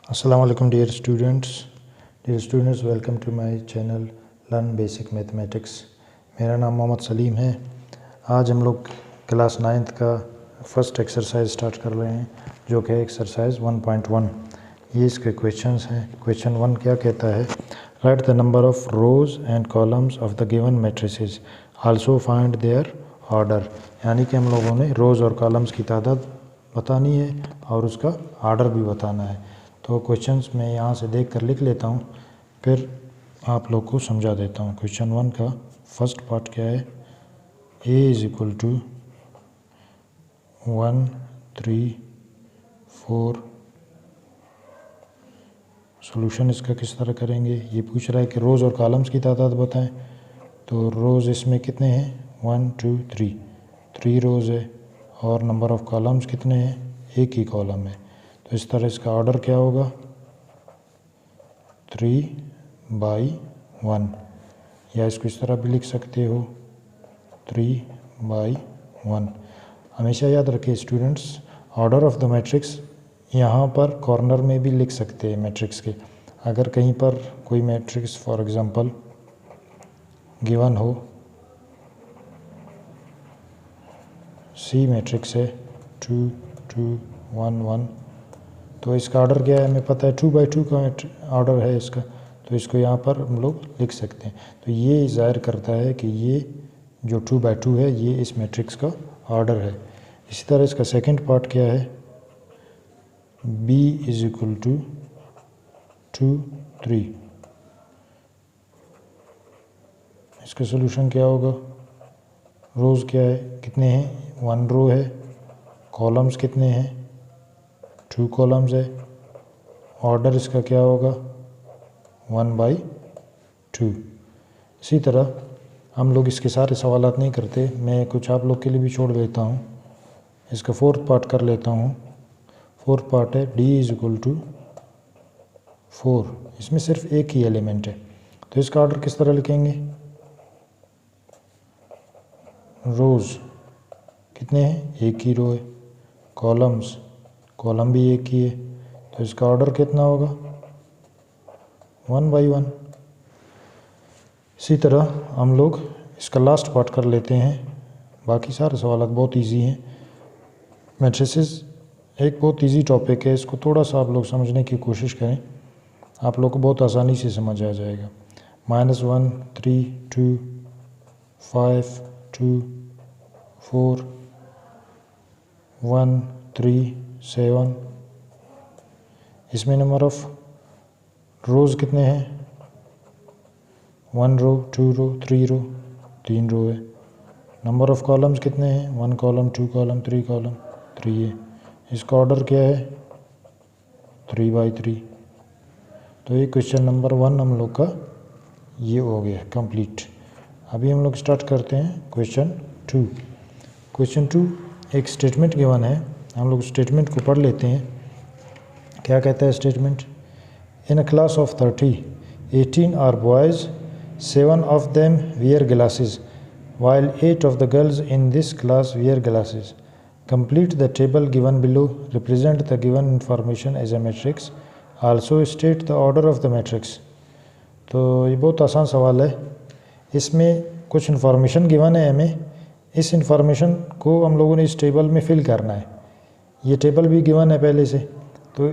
Assalamu alaikum dear students welcome to my channel Learn Basic Mathematics। मेरा नाम मोहम्मद सलीम है। आज हम लोग क्लास 9th का फर्स्ट एक्सरसाइज स्टार्ट कर रहे हैं जो कि एक्सरसाइज 1.1। ये इसके क्वेश्चंस हैं। क्वेश्चन 1 क्या कहता है, write the number of rows and columns of the given matrices also find their order. यानी कि हम लोगों ने रोज़ और कॉलम्स की तादाद बतानी है और उसका आर्डर भी बताना है। तो क्वेश्चंस मैं यहाँ से देख कर लिख लेता हूँ, फिर आप लोग को समझा देता हूँ। क्वेश्चन 1 का फर्स्ट पार्ट क्या है, a is equal to 1 3 4। Solution इसका किस तरह करेंगे, ये पूछ रहा है कि रोज़ और कॉलम्स की तादाद बताएं। तो रोज़ इसमें कितने हैं, 1 2 3 रोज़ है और नंबर ऑफ़ कॉलम्स कितने हैं, एक ही कॉलम है। तो इस तरह इसका ऑर्डर क्या होगा, 3/1, या इसको इस तरह भी लिख सकते हो 3/1। हमेशा याद रखिए students, order of the matrix यहाँ पर कॉर्नर में भी लिख सकते हैं मैट्रिक्स के। अगर कहीं पर कोई मैट्रिक्स फॉर एग्जांपल गिवन हो, सी मैट्रिक्स है 2 2 1 1, तो इसका ऑर्डर क्या है हमें पता है, 2/2 का ऑर्डर है इसका, तो इसको यहाँ पर हम लोग लिख सकते हैं। तो ये ज़ाहिर करता है कि ये जो 2/2 है ये इस मैट्रिक्स का ऑर्डर है। इसी तरह इसका सेकंड पार्ट क्या है, b इज़ इक्वल टू 2 3। इसका सोल्यूशन क्या होगा, रोज़ क्या है, कितने हैं, 1 रो है, कॉलम्स कितने हैं, 2 कॉलम्स है, ऑर्डर इसका क्या होगा 1/2। इसी तरह हम लोग इसके सारे सवालात नहीं करते, मैं कुछ आप लोग के लिए भी छोड़ देता हूँ। इसका फोर्थ पार्ट कर लेता हूँ। फोर्थ पार्ट है d इज़ इक्वल टू 4। इसमें सिर्फ एक ही एलिमेंट है, तो इसका ऑर्डर किस तरह लिखेंगे, रोज़ कितने हैं, एक ही रो है, कॉलम भी एक ही है, तो इसका ऑर्डर कितना होगा 1/1। इसी तरह हम लोग इसका लास्ट पार्ट कर लेते हैं। बाकी सारे सवाल बहुत इजी हैं। मैट्रिसेस एक बहुत इजी टॉपिक है, इसको थोड़ा सा आप लोग समझने की कोशिश करें, आप लोग को बहुत आसानी से समझ आ जाएगा। -1 3 2 5 2 4 1 3 7। इसमें नंबर ऑफ रोज़ कितने हैं, 1 रो 2 रो 3 रो, 3 रो है। नंबर ऑफ कॉलम्स कितने हैं, 1 कॉलम 2 कॉलम 3 कॉलम 3 है। इसका ऑर्डर क्या है 3/3। तो ये क्वेश्चन नंबर 1 हम लोग का ये हो गया कंप्लीट। अभी हम लोग स्टार्ट करते हैं क्वेश्चन 2। क्वेश्चन 2 एक स्टेटमेंट गिवन है, हम लोग स्टेटमेंट को पढ़ लेते हैं। क्या कहता है statement, in a class of 30 18 are boys, 7 of them wear glasses while 8 of the girls in this class wear glasses. Complete the table given below. Represent the given information as a matrix. Also state the order of the matrix. तो ये बहुत आसान सवाल है। इसमें कुछ information given है हमें, इस इन्फॉर्मेशन को हम लोगों ने इस टेबल में फिल करना है। ये टेबल भी गिवन है पहले से, तो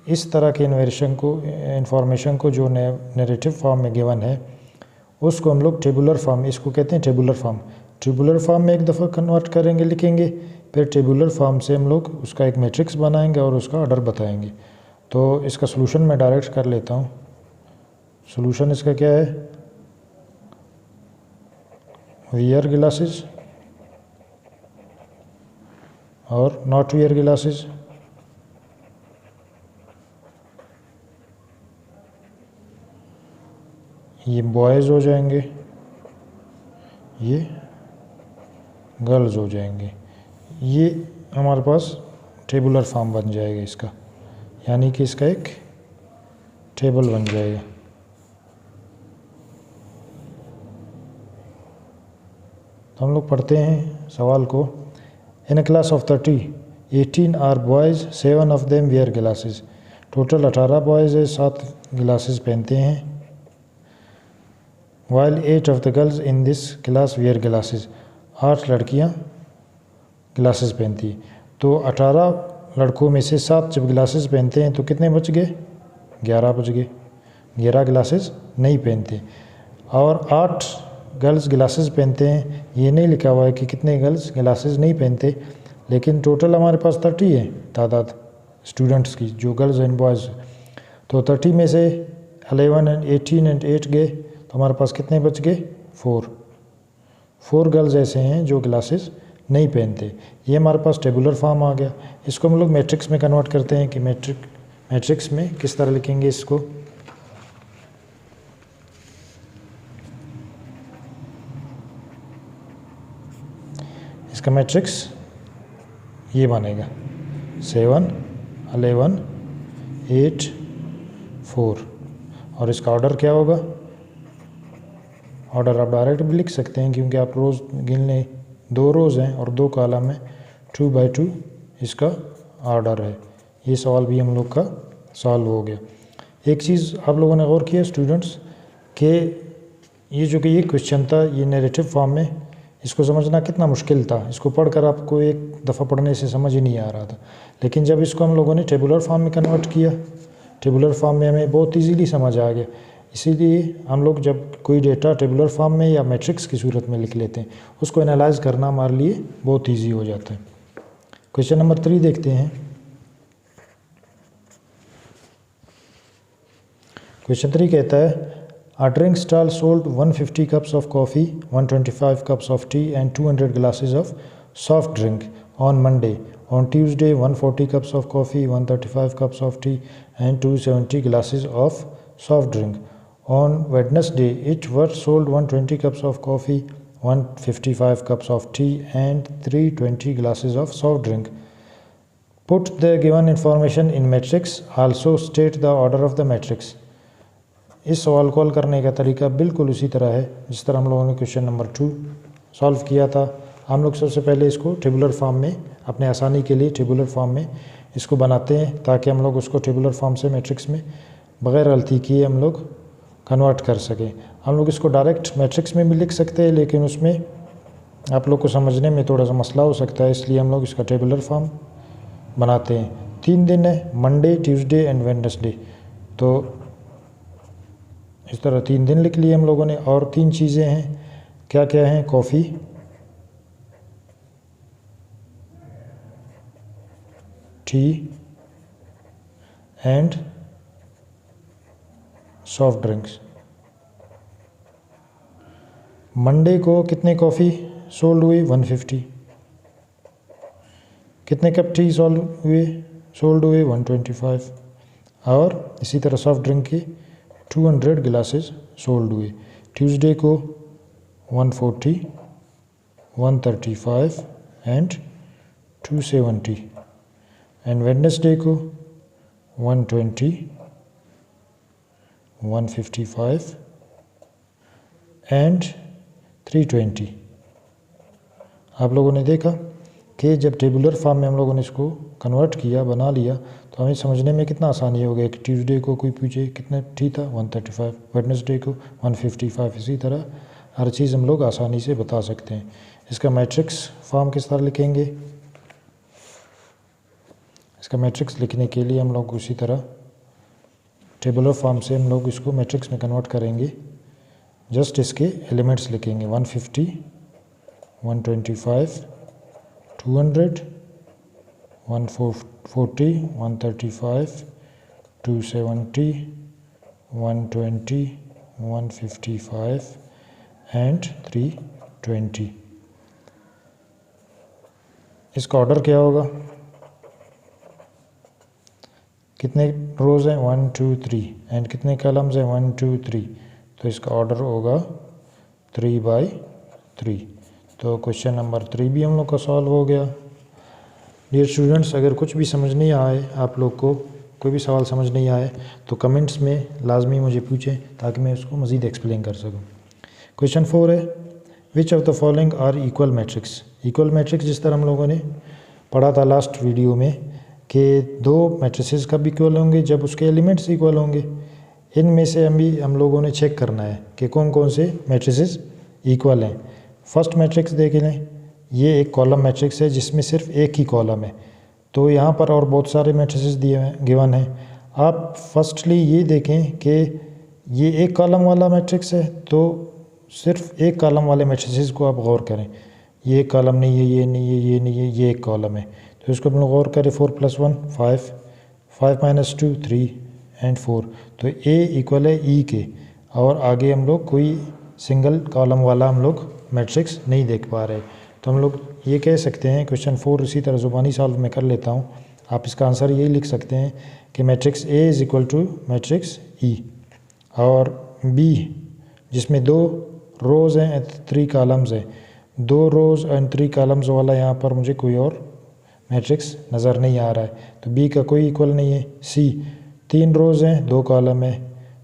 इस तरह के इन्फॉर्मेशन को जो नैरेटिव फॉर्म में गिवन है उसको हम लोग टेबुलर फॉर्म, इसको कहते हैं टेबुलर फॉर्म। टेबुलर फॉर्म में एक दफ़ा कन्वर्ट करेंगे, लिखेंगे, फिर टेबुलर फॉर्म से हम लोग उसका एक मैट्रिक्स बनाएंगे और उसका ऑर्डर बताएंगे। तो इसका सोल्यूशन मैं डायरेक्ट कर लेता हूँ। सोल्यूशन इसका क्या है, वियर ग्लासेस और नॉट वियर ग्लासेस। ये बॉयज़ हो जाएंगे, ये गर्ल्स हो जाएंगे। ये हमारे पास टेबुलर फॉर्म बन जाएगा इसका, यानी कि इसका एक टेबल बन जाएगा। तो हम लोग पढ़ते हैं सवाल को। In a class of 30 18 are boys, 7 of them wear glasses. Total 18 boys है, 7 ग्लासेस पहनते हैं। While 8 of the girls in this class wear glasses, 8 लड़कियां ग्लासेस पहनती हैं। तो 18 लड़कों में से 7 जब ग्लासेस पहनते हैं तो कितने बच गए? 11 बच गए। 11 ग्लासेस नहीं पहनते। और 8 गर्ल्स ग्लासेस पहनते हैं। ये नहीं लिखा हुआ है कि कितने गर्ल्स ग्लासेस नहीं पहनते, लेकिन टोटल हमारे पास 30 है तादाद स्टूडेंट्स की, जो गर्ल्स एंड बॉयज़। तो 30 में से 11 एंड 18 एंड 8 गए तो हमारे पास कितने बच गए? 4 गर्ल्स ऐसे हैं जो ग्लासेस नहीं पहनते। ये हमारे पास टेबुलर फॉर्म आ गया। इसको हम लोग मैट्रिक्स में कन्वर्ट करते हैं कि मैट्रिक्स में किस तरह लिखेंगे इसको। इसका मैट्रिक्स ये बनेगा 7, 11, 8, 4। और इसका ऑर्डर क्या होगा? ऑर्डर आप डायरेक्ट भी लिख सकते हैं, क्योंकि आप रोज़ गिन लें, 2 रोज़ हैं और 2 कॉलम है, 2 बाई 2 इसका ऑर्डर है। ये सवाल भी हम लोग का सॉल्व हो गया। एक चीज़ आप लोगों ने गौर किया स्टूडेंट्स कि ये जो कि ये क्वेश्चन था, ये नैरेटिव फॉर्म में, इसको समझना कितना मुश्किल था। इसको पढ़कर आपको एक दफ़ा पढ़ने से समझ ही नहीं आ रहा था, लेकिन जब इसको हम लोगों ने टेबुलर फॉर्म में कन्वर्ट किया, टेबुलर फॉर्म में हमें बहुत ईजीली समझ आ गया। इसीलिए हम लोग जब कोई डेटा टेबुलर फॉर्म में या मैट्रिक्स की सूरत में लिख लेते हैं, उसको एनालाइज करना हमारे लिए बहुत ईजी हो जाता है। क्वेश्चन नंबर 3 देखते हैं। क्वेश्चन 3 कहता है A drink stall sold 150 cups of coffee, 125 cups of tea and 200 glasses of soft drink on Monday. On Tuesday, 140 cups of coffee, 135 cups of tea and 270 glasses of soft drink. On Wednesday, each were sold 120 cups of coffee, 155 cups of tea and 320 glasses of soft drink. Put the given information in matrix. Also state the order of the matrix. इस सवाल को हल करने का तरीका बिल्कुल उसी तरह है जिस तरह हम लोगों ने क्वेश्चन नंबर 2 सॉल्व किया था। हम लोग सबसे पहले इसको टेबुलर फॉर्म में, अपने आसानी के लिए टेबुलर फॉर्म में इसको बनाते हैं, ताकि हम लोग उसको टेबुलर फॉर्म से मैट्रिक्स में बग़ैर गलती किए हम लोग कन्वर्ट कर सकें। हम लोग इसको डायरेक्ट मैट्रिक्स में भी लिख सकते हैं, लेकिन उसमें आप लोग को समझने में थोड़ा सा मसला हो सकता है, इसलिए हम लोग इसका टेबुलर फॉर्म बनाते हैं। 3 दिन है, मंडे, ट्यूसडे एंड वेडनेसडे। तो इस तरह 3 दिन लिख लिए हम लोगों ने। और 3 चीज़ें हैं, क्या क्या हैं? Coffee, T and soft drinks. Monday को कितने कॉफ़ी सोल्ड हुई? 150। कितने कप टी सोल्ड हुए? 125। और इसी तरह सॉफ्ट ड्रिंक की 200 ग्लासेस सोल्ड हुए। ट्यूसडे को 140, 135 एंड 270 एंड वेडनेसडे को 120, 155 एंड 320। आप लोगों ने देखा कि जब टेबुलर फॉर्म में हम लोगों ने इसको कन्वर्ट किया, बना लिया, तो हमें समझने में कितना आसानी हो गया कि ट्यूसडे को कोई पूछे कितना टी था? 135, वेडनेसडे को 155। इसी तरह हर चीज़ हम लोग आसानी से बता सकते हैं। इसका मैट्रिक्स फॉर्म किस तरह लिखेंगे? इसका मैट्रिक्स लिखने के लिए हम लोग उसी तरह टेबुलर फॉर्म से हम लोग इसको मैट्रिक्स में कन्वर्ट करेंगे। जस्ट इसके एलिमेंट्स लिखेंगे 150, 125, 200, 140, 135, 270, 120, 155 एंड 320। इसका ऑर्डर क्या होगा? कितने रोज़ हैं? 1 2 3 एंड कितने कॉलम्स हैं? 1 2 3। तो इसका ऑर्डर होगा 3 बाई 3। तो क्वेश्चन नंबर 3 भी हम लोग का सॉल्व हो गया। डियर स्टूडेंट्स, अगर कुछ भी समझ नहीं आए, आप लोग को कोई भी सवाल समझ नहीं आए, तो कमेंट्स में लाजमी मुझे पूछें ताकि मैं उसको मज़ीद एक्सप्लेन कर सकूं। क्वेश्चन 4 है, which of the following are equal matrix. Equal matrix जिस तरह हम लोगों ने पढ़ा था लास्ट वीडियो में कि दो मैट्रिसेस कब इक्वल होंगे, जब उसके एलिमेंट्स इक्वल होंगे। इनमें से हम लोगों ने चेक करना है कि कौन कौन से मैट्रिसेस इक्वल हैं। फर्स्ट मैट्रिक्स देख लें, ये एक कॉलम मैट्रिक्स है जिसमें सिर्फ एक ही कॉलम है। तो यहाँ पर और बहुत सारे मैट्रिसेस दिए हैं, गिवन हैं। आप फर्स्टली ये देखें कि ये एक कॉलम वाला मैट्रिक्स है, तो सिर्फ एक कॉलम वाले मैट्रिसेस को आप गौर करें। ये एक कॉलम नहीं है, ये नहीं है, ये नहीं है, ये एक कॉलम है। तो इसको हम लोग गौर करें, 4 + 1 5, 5 - 2 3 एंड 4। तो ए इक्वल है ई के, और आगे हम लोग कोई सिंगल कॉलम वाला हम लोग मैट्रिक्स नहीं देख पा रहे। तो हम लोग ये कह सकते हैं, क्वेश्चन 4 इसी तरह ज़ुबानी सॉल्व में कर लेता हूँ। आप इसका आंसर यही लिख सकते हैं कि matrix A is equal to matrix E, और बी जिसमें 2 रोज़ हैं 3 कॉलम्स हैं, 2 रोज़ एंड 3 कॉलम्स वाला यहाँ पर मुझे कोई और मैट्रिक्स नज़र नहीं आ रहा है, तो बी का कोई इक्वल नहीं है। सी 3 रोज़ हैं 2 कॉलम है,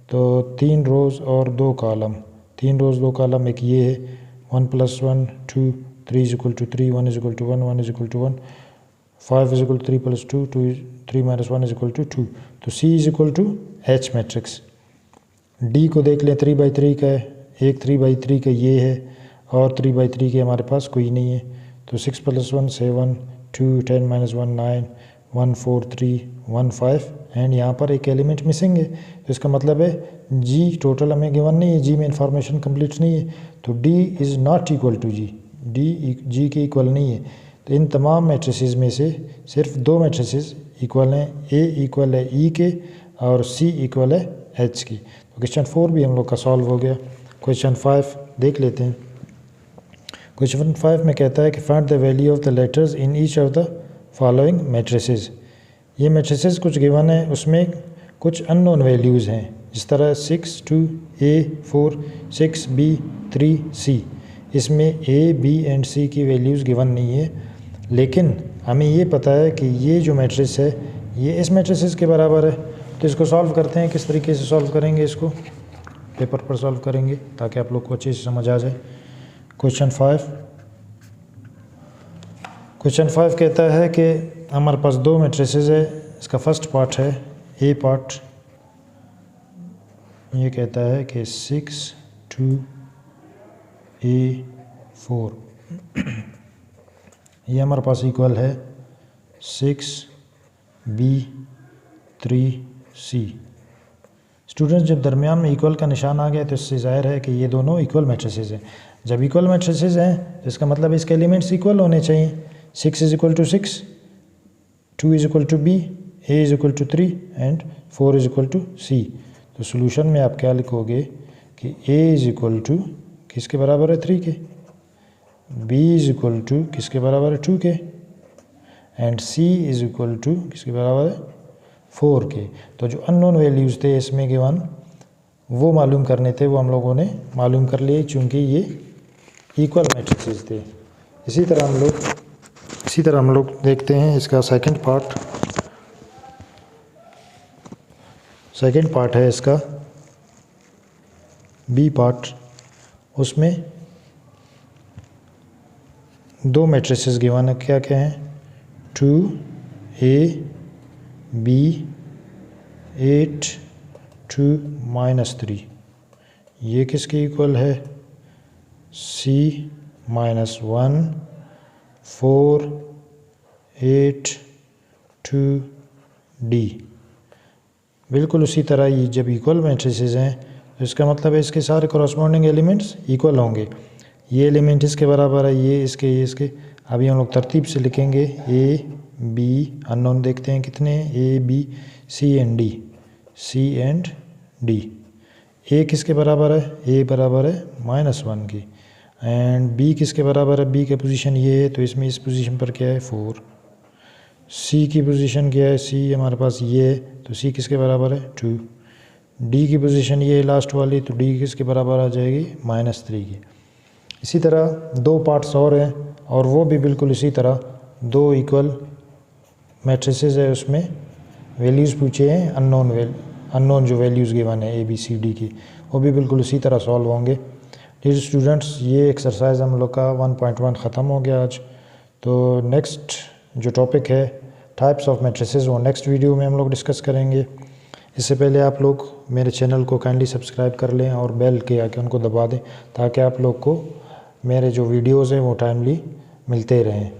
तो 3 रोज़ और 2 कॉलम, 3 रोज़ 2 कॉलम, एक ये है 1 + 1 2, 3 = 3, 1 = 1, 1 = 1, 5 = 3 + 2, 3 - 1 = 2। तो C is equal to H matrix. D को देख लें, 3/3 का है, एक 3/3 का ये है, और 3/3 के हमारे पास कोई नहीं है। तो 6 + 1 7, 2 10 - 1 9, 1 4 3 1 5, एंड यहाँ पर एक एलिमेंट मिसिंग है। तो इसका मतलब है जी टोटल हमें गिवन नहीं है, जी में इंफॉर्मेशन कंप्लीट नहीं है। तो D is not equal to G, D G के इक्वल नहीं है। तो इन तमाम मैट्रिसेस में से सिर्फ 2 मैट्रिसेस इक्वल हैं, ए इक्वल है ई के और सी इक्वल है एच की। तो क्वेश्चन 4 भी हम लोग का सॉल्व हो गया। क्वेश्चन 5 देख लेते हैं। क्वेश्चन 5 में कहता है कि find the value of the letters in each of the following matrices. ये मैट्रिसेस कुछ गिवन है, उसमें कुछ अननोन वैल्यूज़ हैं, जिस तरह 6 2 A 4 6 B 3 C। इसमें A B एंड C की वैल्यूज़ गिवन नहीं है, लेकिन हमें ये पता है कि ये जो मैट्रिक्स है ये इस मैट्रिसेस के बराबर है। तो इसको सॉल्व करते हैं। किस तरीके से सॉल्व करेंगे, इसको पेपर पर सॉल्व करेंगे ताकि आप लोग को अच्छे से समझ आ जाए। क्वेश्चन 5 कहता है कि हमारे पास 2 मैट्रिसेस है। इसका फर्स्ट पार्ट है ए पार्ट, ये कहता है कि 6 2 A 4, ये हमारे पास इक्वल है 6 B 3 C। स्टूडेंट्स, जब दरमियान में इक्वल का निशान आ गया तो इससे ज़ाहिर है कि ये दोनों इक्वल मैट्रिसेस हैं। जब इक्वल मैट्रिसेस हैं तो इसका मतलब इसके एलिमेंट्स इक्वल होने चाहिए। 6 = 6, 2 = B, A = 3 एंड 4 = C। तो सोल्यूशन में आप क्या लिखोगे कि A = किसके बराबर है 3 के, B = किसके बराबर है 2 के, एंड C = किसके बराबर है 4 के। तो जो अननोन वैल्यूज़ थे इसमें गिवन, वो मालूम करने थे, वो हम लोगों ने मालूम कर लिए चूँकि ये इक्वल मैट्रिसेस थे। इसी तरह हम लोग देखते हैं इसका सेकंड पार्ट है इसका बी पार्ट। उसमें 2 मैट्रिसेस गिवन है, क्या क्या हैं, 2 A B 8 2 -3, ये किसके इक्वल है, C -1 4 8 2 D। बिल्कुल उसी तरह ये जब इक्वल मैट्रिसेस हैं तो इसका मतलब है इसके सारे कॉरस्पॉन्डिंग एलिमेंट्स इक्वल होंगे। ये एलिमेंट इसके बराबर है, ये इसके। अभी हम लोग तरतीब से लिखेंगे। A B अननोन देखते हैं कितने हैं, A B C and D। A किसके बराबर है, A बराबर है -1 की, एंड B किसके बराबर है, B की पोजीशन ये है, तो इसमें इस पोजीशन पर क्या है 4। C की पोजीशन क्या है, C हमारे पास ये है, तो C किसके बराबर है 2। D की पोजीशन ये है लास्ट वाली, तो D किसके बराबर आ जाएगी -3 की। इसी तरह 2 पार्ट्स और हैं, और वो भी बिल्कुल इसी तरह 2 इक्वल मैट्रिसेस है, उसमें वैल्यूज़ पूछे हैं अननोन जो वैल्यूज़ गिवन है ABCD की, वो भी बिल्कुल उसी तरह सॉल्व होंगे। डियर स्टूडेंट्स, ये एक्सरसाइज हम लोग का 1.1 ख़त्म हो गया आज। तो नेक्स्ट जो टॉपिक है टाइप्स ऑफ मैट्रिसेस वो नेक्स्ट वीडियो में हम लोग डिस्कस करेंगे। इससे पहले आप लोग मेरे चैनल को काइंडली सब्सक्राइब कर लें और बेल के आइकन को दबा दें ताकि आप लोग को मेरे जो वीडियोज़ हैं वो टाइमली मिलते रहें।